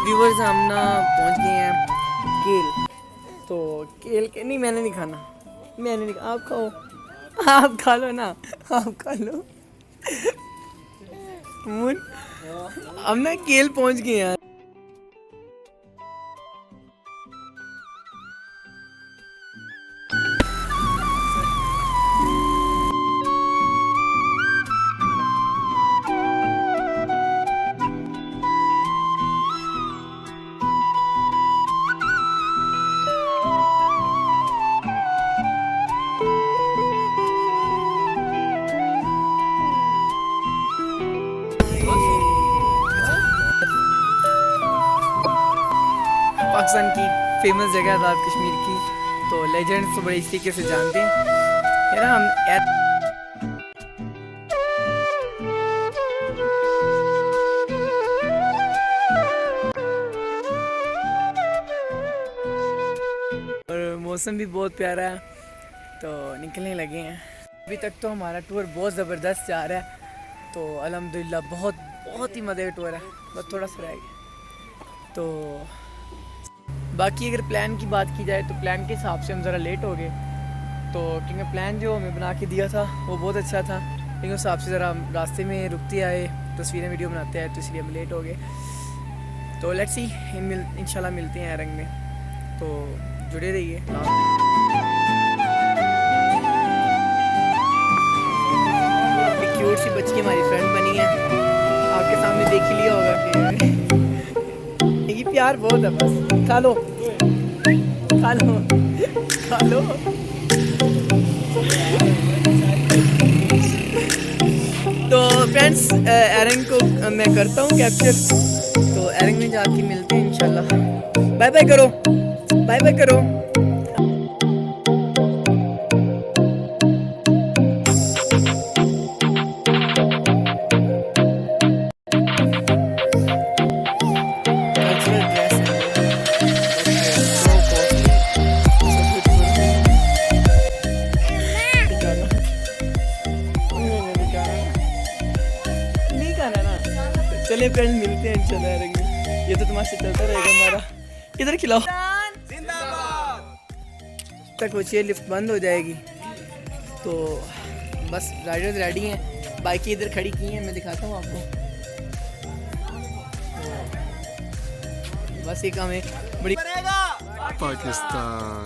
Viewers हम ना पहुंच गए हैं केल। तो केल के नहीं, मैंने नहीं खाना, मैंने नहीं, आप खाओ, आप खा लो ना, आप खा लो। मुन हम ना केल पहुंच गए हैं। पाकिस्तान की फेमस जगह आज़ाद कश्मीर की, तो लेजेंड्स तो बड़े इस तरीके से जानते हैं यार। हम और मौसम भी बहुत प्यारा है, तो निकलने लगे हैं। अभी तक तो हमारा टूर बहुत ज़बरदस्त जा रहा है, तो अल्हम्दुलिल्लाह बहुत बहुत ही मज़े का टूर है। बस थोड़ा सा रह गया। तो बाकी अगर प्लान की बात की जाए तो प्लान के हिसाब से हम ज़रा लेट हो गए, तो क्योंकि प्लान जो हमें बना के दिया था वो बहुत अच्छा था, लेकिन उस हिसाब से ज़रा रास्ते में रुकते आए, तस्वीरें वीडियो बनाते आए, तो इसलिए हम लेट हो गए। तो लेट्स सी इंशाल्लाह मिलते हैं रंग में, तो जुड़े रहिए। क्यूट सी बच्ची हमारी फ्रेंड बनी है, आपके सामने देख ही लिया होगा कि ये प्यार बहुत है। बस खा लो, खा लो, खा लो। तो फ्रेंड्स एरिन को मैं करता हूँ कैप्चर, तो एरिन में जाके मिलते हैं इंशाल्लाह। बाय बाय करो, बाय बाय करो। चलिए फ्रेंड्स मिलते हैं इंशाल्लाह रहेंगे, ये तो तुम्हारे से चलता रहेगा हमारा। इधर खिलाओ तक वो चेयर लिफ्ट बंद हो जाएगी। तो बस राइडर्स रेडी हैं, बाइकें इधर खड़ी की हैं, मैं दिखाता हूँ आपको। बस एक हमें बड़ी पाकिस्तान